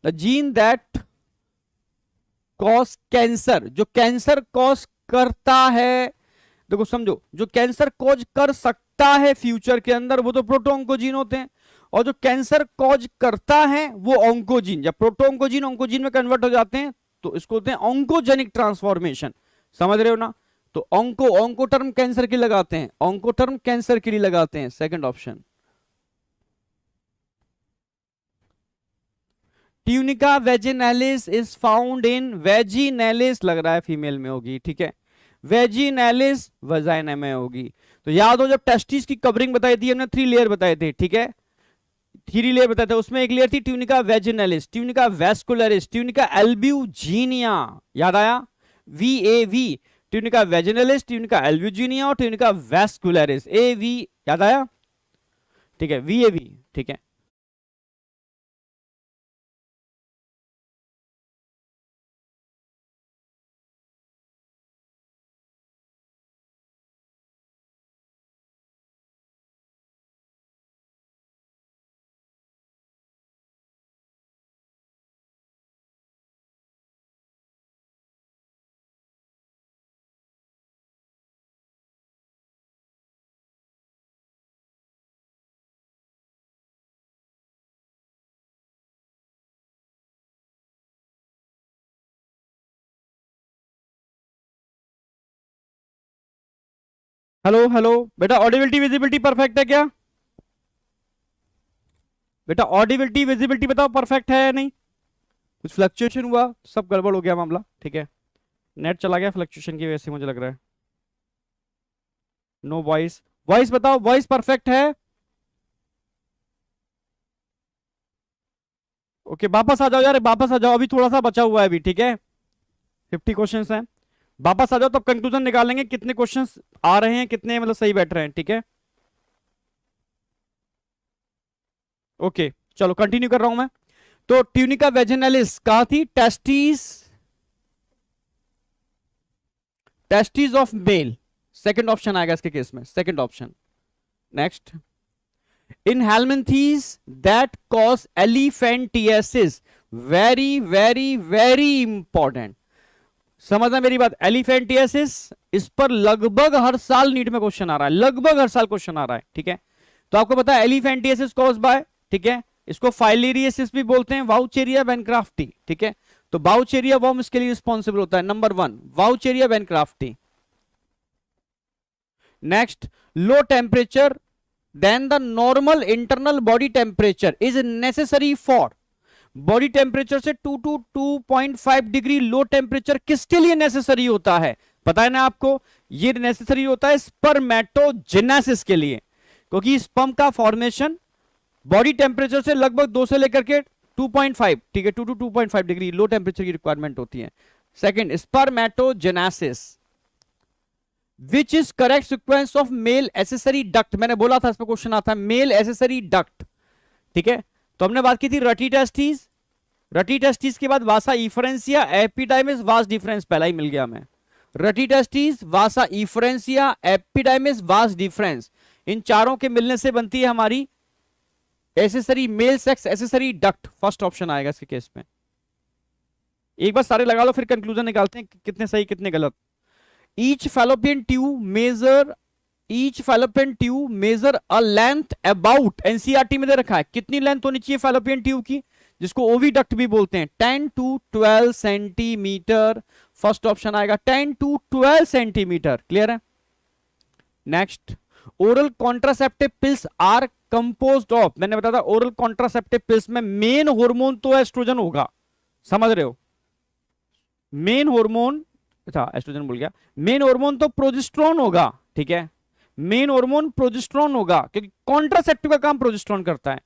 The gene that cause cancer, जो कैंसर कॉज करता है, देखो समझो, जो कैंसर कॉज कर सकता है फ्यूचर के अंदर वो तो प्रोटोऑन्कोजीन होते हैं, और जो कैंसर कॉज करता है वो ऑन्कोजीन, जब प्रोटोऑन्कोजीन ऑन्कोजीन में कन्वर्ट हो जाते हैं तो इसको होते हैं ऑन्कोजेनिक ट्रांसफॉर्मेशन, समझ रहे हो ना। तो ऑन्को टर्म कैंसर के लिए लगाते हैं, ऑन्को टर्म कैंसर के लिए लगाते हैं, second option. Tunica vaginalis is found in, vaginalis लग रहा है फीमेल में होगी, ठीक है, वेजिनैलिस वजाइना में होगी। तो याद हो जब टेस्टिस की कवरिंग बताई थी हमने 3 लेयर बताए थे, ठीक है, थ्री लेयर बताते हैं, उसमें एक लेयर थी tunica वेजिनलिस, tunica vascularis, tunica albuginea, याद आया, VAV, ट्यूनिका वेजिनलिस, ट्यूनिका एल्ब्यूजिनिया और ट्यूनिका वेस्कुलरिस, AV, याद आया, ठीक है, VAV, ठीक है। हेलो हेलो बेटा, ऑडिबिलिटी विजिबिलिटी परफेक्ट है क्या? बेटा ऑडिबिलिटी विजिबिलिटी बताओ परफेक्ट है या नहीं? कुछ फ्लक्चुएशन हुआ, सब गड़बड़ हो गया मामला, ठीक है, नेट चला गया फ्लक्चुएशन की वजह से मुझे लग रहा है। नो वॉइस, वॉइस बताओ, वॉइस परफेक्ट है? ओके वापस आ जाओ यार, वापस आ जाओ, अभी थोड़ा सा बचा हुआ है अभी, ठीक है, 50 क्वेश्चंस हैं, वापस आ जाओ तब कंक्लूजन निकालेंगे कितने क्वेश्चंस आ रहे हैं, कितने मतलब सही बैठ रहे हैं, ठीक है। ओके चलो कंटिन्यू कर रहा हूं मैं। तो ट्यूनिका वेजिनलिस कहां थी? Testis, testis of male, second option आएगा इसके केस में, second option. Next, in helminths that cause elephantiasis, very very very important, समझना मेरी बात, एलिफेंटियासिस, इस पर लगभग हर साल नीट में क्वेश्चन आ रहा है, लगभग हर साल क्वेश्चन आ रहा है, ठीक है। तो आपको पता है एलिफेंटियासिस कॉज बाय, ठीक है, इसको फाइलेरियसिस भी बोलते हैं, वाउचेरिया बैनक्राफ्टी, ठीक है। तो वाउचेरिया वर्म इसके लिए रिस्पॉन्सिबल होता है, number 1 Wuchereria bancrofti. Next, low temperature than the normal internal body temperature is necessary for, body temperature से 2 to 2.5 डिग्री लो टेम्परेचर किसके लिए नेसेसरी होता है? पता है ना आपको, ये नेसेसरी होता है स्पर्मेटोजेनेसिस के लिए, क्योंकि स्पर्म का फॉर्मेशन बॉडी टेम्परेचर से लगभग 2 से लेकर के 2.5, ठीक है, 2 to 2.5 डिग्री लो टेम्परेचर की रिक्वायरमेंट होती है। Second, spermatogenesis, which is correct sequence of male accessory duct, मैंने बोला था इस पर क्वेश्चन आता है, मेल एसेसरी डक्ट, ठीक है। तो हमने बात की थी रटी टेस्टिस, रटी टेस्टिस के बाद वासा इफरेंसिया, एपिडाइमिस, वास डिफरेंस, पहला ही मिल गया हमें, रटी टेस्टिस, वासा इफरेंसिया, एपिडाइमिस, वास डिफरेंस, इन चारों के मिलने से बनती है हमारी accessory male sex accessory duct, first option आएगा इसके केस में। एक बार सारे लगा लो फिर कंक्लूजन निकालते हैं कितने सही कितने गलत। Each fallopian tube measure, each fallopian tube measure a length about, NCERT में दे रखा है कितनी लेंथ होनी चाहिए फैलोपियन ट्यूब की, जिसको ओविडक्ट भी बोलते हैं, 10 to 12 सेंटीमीटर, फर्स्ट ऑप्शन आएगा 10 to 12 सेंटीमीटर, क्लियर है। Next, oral contraceptive pills are composed of, मैंने बताया था ओरल कॉन्ट्रासेप्टिव पिल्स में मेन हार्मोन तो एस्ट्रोजन होगा, समझ रहे हो, मेन हार्मोन, अच्छा एस्ट्रोजन भूल गया, मेन हार्मोन तो प्रोजेस्टेरोन होगा, ठीक है, मेन हार्मोन प्रोजेस्टेरोन होगा, क्योंकि कॉन्ट्रासेप्टिव का काम प्रोजेस्टेरोन करता है,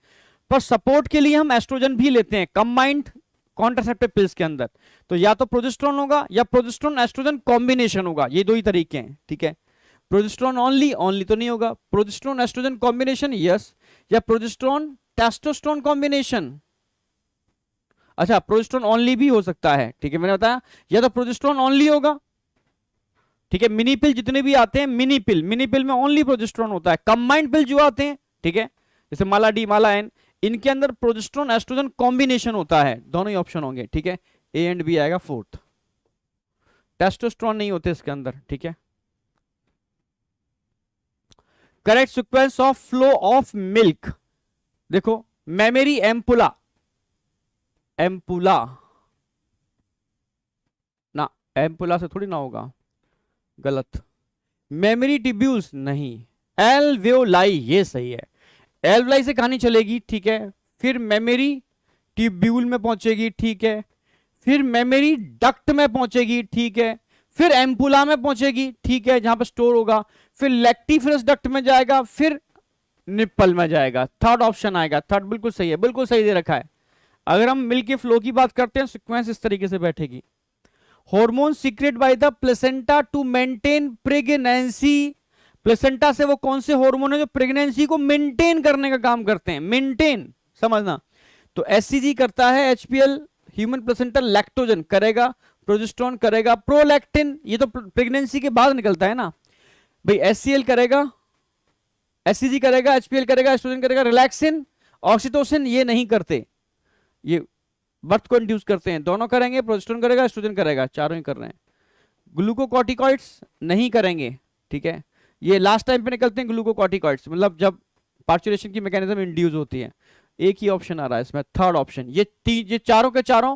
पर सपोर्ट के लिए हम एस्ट्रोजन भी लेते हैं कंबाइंड कॉन्ट्रासेप्टिव पिल्स के अंदर, तो या तो प्रोजेस्टेरोन होगा या प्रोजेस्टेरोन एस्ट्रोजन कॉम्बिनेशन होगा, ये दो ही तरीके हैं, ठीक है। प्रोजेस्टेरोन ओनली, ओनली तो नहीं होगा, प्रोजेस्टेरोन एस्ट्रोजन कॉम्बिनेशन यस, या प्रोजेस्टेरोन टेस्टोस्टेरोन कॉम्बिनेशन, अच्छा प्रोजेस्टेरोन ओनली भी हो सकता है, ठीक है, मैंने बताया, या तो प्रोजेस्टेरोन ओनली होगा, ठीक है, मिनी पिल जितने भी आते हैं, मिनी पिल में ओनली प्रोजेस्टेरोन होता है, कंबाइंड पिल जो आते हैं, ठीक है, जैसे माला डी माला एन, इनके अंदर प्रोजेस्टेरोन एस्ट्रोजन कॉम्बिनेशन होता है, दोनों ही ऑप्शन होंगे, ठीक है, ए एंड बी आएगा फोर्थ, टेस्टोस्टेरोन नहीं होते इसके अंदर, ठीक है। Correct sequence of flow of milk, देखो मेमरी एम्पुला, एम्पुला ना, एम्पुला से थोड़ी ना होगा, गलत, मेमरी टिब्यूल्स नहीं, एल्वेओलाई ये सही है, एल्वेओलाई से कहानी चलेगी, ठीक है, फिर मेमरी टिब्यूल में पहुंचेगी, ठीक है, फिर मेमरी डक्ट में पहुंचेगी, ठीक है, फिर एम्पुला में पहुंचेगी, ठीक है, जहां पर स्टोर होगा, फिर लैक्टिफरस डक्ट में जाएगा, फिर निप्पल में जाएगा, थर्ड ऑप्शन आएगा, थर्ड बिल्कुल सही है, बिल्कुल सही दे रखा है। अगर हम मिल्क के फ्लो की बात करते हैं, सीक्वेंस इस तरीके से बैठेगी। Hormone secrete by the placenta to maintain pregnancy. Placenta से वो कौन से हार्मोन है जो प्रेगनेंसी को मेंटेन करने का काम करते हैं, मेंटेन, समझना। तो एचसीजी करता है एचपीएल, ह्यूमन प्लेसेंटा लैक्टोजन करेगा, प्रोजेस्टेरोन करेगा, प्रोलैक्टिन ये तो प्रेगनेंसी के बाद निकलता है ना भाई, एचसीएल करेगा, एचसीजी करेगा, एचपीएल करेगा, एस्ट्रोजन करेगा, रिलैक्सिन, ऑक्सीटोसिन ये नहीं करते, ये बर्थ को इंड्यूस करते हैं, दोनों करेंगे, प्रोजेस्टेरोन करेगा, एस्ट्रोजन करेगा, चारों ही कर रहे हैं। ग्लूकोकॉर्टिकॉइड्स नहीं करेंगे, ठीक है, ये लास्ट टाइम पे निकलते हैं ग्लूकोकॉर्टिकॉइड्स, मतलब जब पार्चुरेशन की मैकेनिज्म इंड्यूस होती है। एक ही ऑप्शन आ रहा है इसमें, थर्ड ऑप्शन। ये चारों के चारों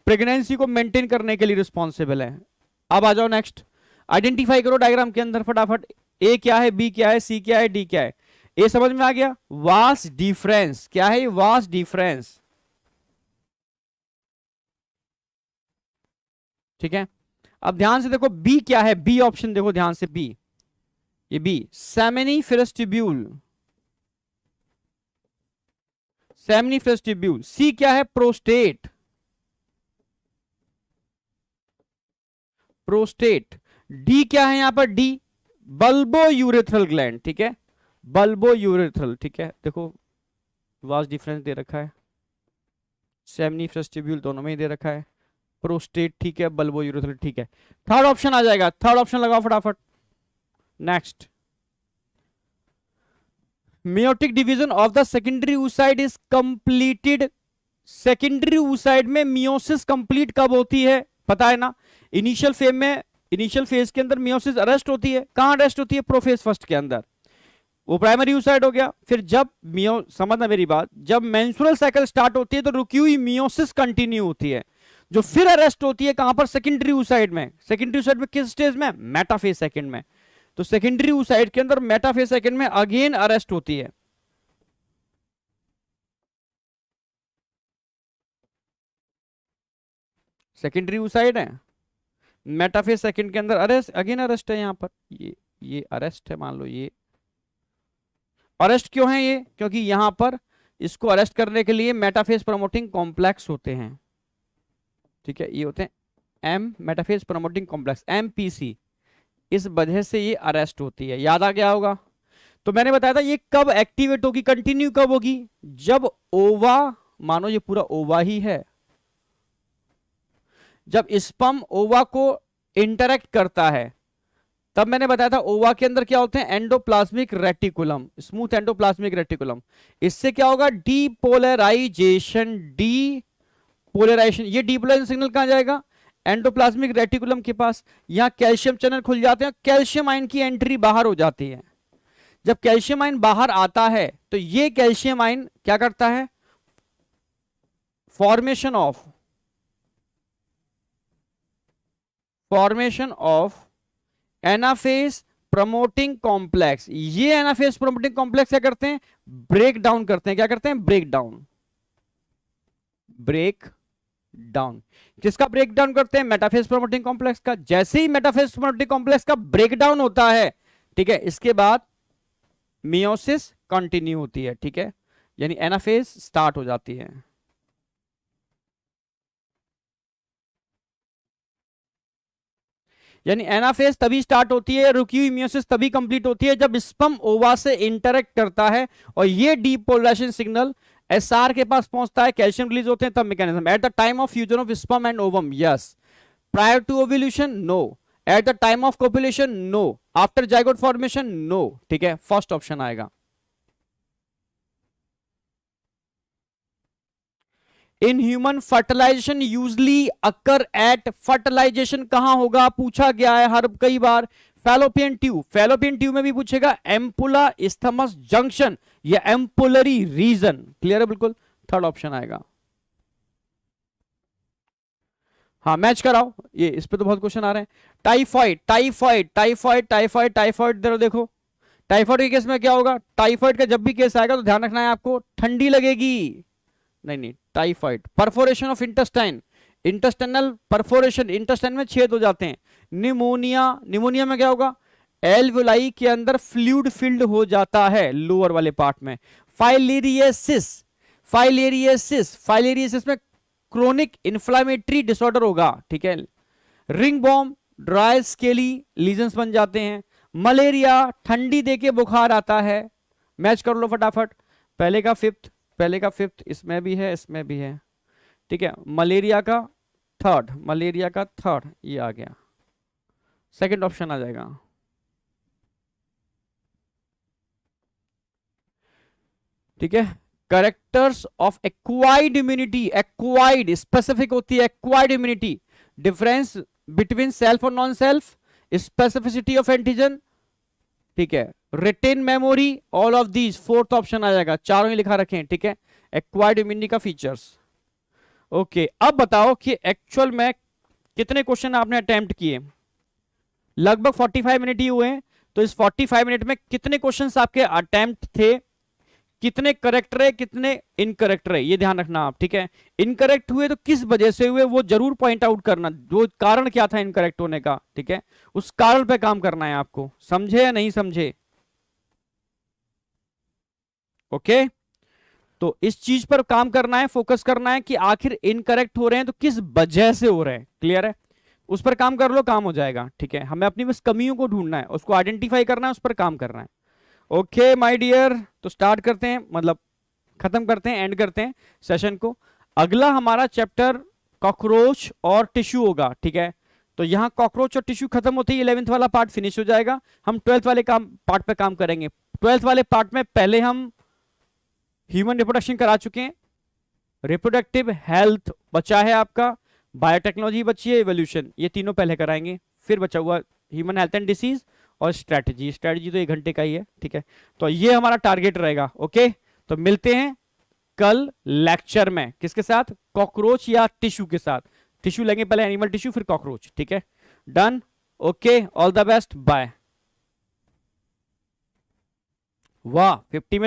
प्रेगनेंसी को मेंटेन करने के लिए रिस्पॉन्सिबल है। अब आ जाओ नेक्स्ट, आइडेंटिफाई करो डायग्राम के अंदर फटाफट, ए क्या है, बी क्या है, सी क्या है, डी क्या है। ए समझ में आ गया, वास डिफरेंस क्या है, वास डिफरेंस, ठीक है। अब ध्यान से देखो बी क्या है, बी ऑप्शन देखो ध्यान से, बी, ये B seminiferous tubule, seminiferous tubule. C क्या है, प्रोस्टेट, प्रोस्टेट। डी क्या है यहां पर, डी बल्बो यूरेथ्रल ग्लैंड, ठीक है, बल्बो यूरेथ्रल, ठीक है। देखो वास डिफरेंस दे रखा है, सेमिनिफेरस ट्यूब्यूल दोनों में ही दे रखा है, प्रोस्टेट ठीक है, बल्बो यूरेथ्रल ठीक है। थर्ड ऑप्शन आ जाएगा, थर्ड ऑप्शन लगाओ फटाफट। Next, meiotic division of the secondary oocyte is completed. Secondary oocyte में मियोसिस कंप्लीट कब होती है, पता है ना, इनिशियल फेज में, इनिशियल फेज के अंदर मियोसिस अरेस्ट होती है, कहां अरेस्ट होती है, प्रोफेज फर्स्ट के अंदर, वो प्राइमरी oocyte हो गया। फिर जब समझना मेरी बात, जब मेंस्ट्रुअल साइकिल स्टार्ट होती है तो रुकी हुई मियोसिस कंटिन्यू होती है, जो फिर अरेस्ट होती है कहां पर, सेकेंडरी oocyte में। सेकेंडरी oocyte में किस स्टेज में, मेटाफेज सेकंड में। तो सेकेंडरी oocyte के अंदर मेटाफेज सेकंड में अगेन अरेस्ट होती है। सेकेंडरी oocyte है, मेटाफेज सेकंड के अंदर अरेस्ट, अगेन अरेस्ट है यहां पर, ये अरेस्ट है, मान लो ये अरेस्ट क्यों है ये, क्योंकि यहां पर इसको अरेस्ट करने के लिए मेटाफेज प्रमोटिंग कॉम्प्लेक्स होते हैं, ठीक है, ये होते हैं M metaphase promoting complex, MPC, इस वजह से ये अरेस्ट होती है, याद आ गया होगा। तो मैंने बताया था ये कब एक्टिवेट होगी, कंटिन्यू कब होगी, जब ओवा, मानो ये पूरा ओवा ही है, जब स्पर्म ओवा को इंटरेक्ट करता है, तब मैंने बताया था ओवा के अंदर क्या होते हैं, endoplasmic reticulum, smooth endoplasmic reticulum. इससे क्या होगा, डीपोलराइजेशन, डीपोलराइजेशन, ये डीपोलराइजेशन सिग्नल कहां जाएगा, एंडोप्लाज्मिक रेटिकुलम के पास। यहां कैल्शियम चैनल खुल जाते हैं, कैल्शियम आयन की एंट्री बाहर हो जाती है। जब कैल्शियम आयन बाहर आता है तो ये कैल्शियम आयन क्या करता है, formation of anaphase promoting complex. ये एनाफेज प्रमोटिंग कॉम्प्लेक्स क्या करते हैं, ब्रेक डाउन करते हैं, क्या करते हैं, ब्रेक डाउन, ब्रेक डाउन। किसका ब्रेक डाउन करते हैं, मेटाफेज प्रमोटिंग कॉम्प्लेक्स का। जैसे ही मेटाफेज प्रमोटिंग कॉम्प्लेक्स का ब्रेक डाउन होता है, ठीक है, इसके बाद मियोसिस कंटिन्यू होती है, ठीक है, यानी एनाफेज स्टार्ट हो जाती है। यानी एनाफेज तभी स्टार्ट होती है, रुकी हुई मियोसिस तभी कंप्लीट होती है जब स्पर्म ओवा से इंटरेक्ट करता है और ये डीपोलराइजेशन सिग्नल एसआर के पास पहुंचता है, कैल्शियम रिलीज होते हैं, तब mechanism. At the time of fusion of sperm and ovum, yes. Prior to ovulation, no. At the time of copulation, no. After zygote formation, no, ठीक है, फर्स्ट ऑप्शन आएगा। In human fertilization usually occur at, fertilization कहां होगा, पूछा गया है हर कई बार। फैलोपियन ट्यूब, फैलोपियन ट्यूब में भी पूछेगा, एम्पुला इस्थमस जंक्शन या एम्पुलरी रीजन, क्लियर है बिल्कुल, थर्ड ऑप्शन आएगा। हाँ मैच कराओ, ये इस पे तो बहुत क्वेश्चन आ रहे हैं। Typhoid, typhoid, typhoid, typhoid, typhoid, देखो टाइफाइड के केस में क्या होगा, टाइफाइड का जब भी केस आएगा तो ध्यान रखना है आपको, ठंडी लगेगी, नहीं, typhoid. Perforation of intestine, intestinal perforation, intestine में छेद हो जाते हैं। निमोनिया, निमोनिया में क्या होगा, एल्वुलाई के अंदर फ्लूइड फिल्ड हो जाता है लोअर वाले पार्ट में। फाइलेरियसिस, फाइलेरियसिस में क्रोनिक इन्फ्लामेटरी डिसऑर्डर होगा, ठीक है। Ring worm, dry scaly lesions बन जाते हैं। मलेरिया, ठंडी देके बुखार आता है। मैच कर लो फटाफट, पहले का फिफ्थ, इसमें भी है, इसमें भी है, ठीक है। मलेरिया का थर्ड, ये आ गया, सेकंड ऑप्शन आ जाएगा। ठीक है। Characters of acquired immunity, acquired specific होती है, acquired immunity, difference between self और non self, specificity of antigen, ठीक है। Retain memory, all of these, fourth option आ जाएगा, चारों ही लिखा रखें, ठीक है। एक्वायर्ड इम्यूनिटी का फीचर्स। ओके, अब बताओ कि एक्चुअल में कितने क्वेश्चन आपने अटेम्प्ट किए। लगभग 45 मिनट ही हुए हैं, तो इस 45 मिनट में कितने क्वेश्चंस आपके अटेम्प्ट थे, कितने करेक्ट रहे, कितने इनकरेक्ट रहे, ये ध्यान रखना आप, ठीक है। इनकरेक्ट हुए तो किस वजह से हुए वो जरूर पॉइंट आउट करना, वो कारण क्या था इनकरेक्ट होने का, ठीक है। उस कारण पे काम करना है आपको, समझे या नहीं समझे। ओके, तो इस चीज पर काम करना है, फोकस करना है कि आखिर इनकरेक्ट हो रहे हैं तो किस वजह से हो रहे हैं, क्लियर है। उस पर काम कर लो, काम हो जाएगा, ठीक है। हमें अपनी बस कमियों को ढूंढना है, उसको आइडेंटिफाई करना है, उस पर काम करना है। ओके माय डियर, तो स्टार्ट करते हैं, मतलब खत्म करते हैं, एंड करते हैं सेशन को। अगला हमारा चैप्टर कॉकरोच और टिश्यू होगा, ठीक है। तो यहां कॉकरोच और टिश्यू खत्म होते ही 11th वाला पार्ट फिनिश हो जाएगा। हम 12th वाले पार्ट पे काम करेंगे। 12th वाले पार्ट में पहले हम ह्यूमन रिप्रोडक्शन करा चुके हैं, रिप्रोडक्टिव हेल्थ बचा है आपका, बायोटेक्नोलॉजी बची है, इवोल्यूशन, ये तीनों पहले कराएंगे। फिर बचा हुआ ह्यूमन हेल्थ एंड डिसीज और स्ट्रैटेजी तो 1 घंटे का ही है, ठीक है। तो ये हमारा टारगेट रहेगा। ओके, तो मिलते हैं कल लेक्चर में, किसके साथ, कॉकरोच या टिश्यू के साथ। टिश्यू लेंगे पहले, एनिमल टिश्यू, फिर कॉकरोच, ठीक है। Done, okay, all the best, bye. वाह, 50 में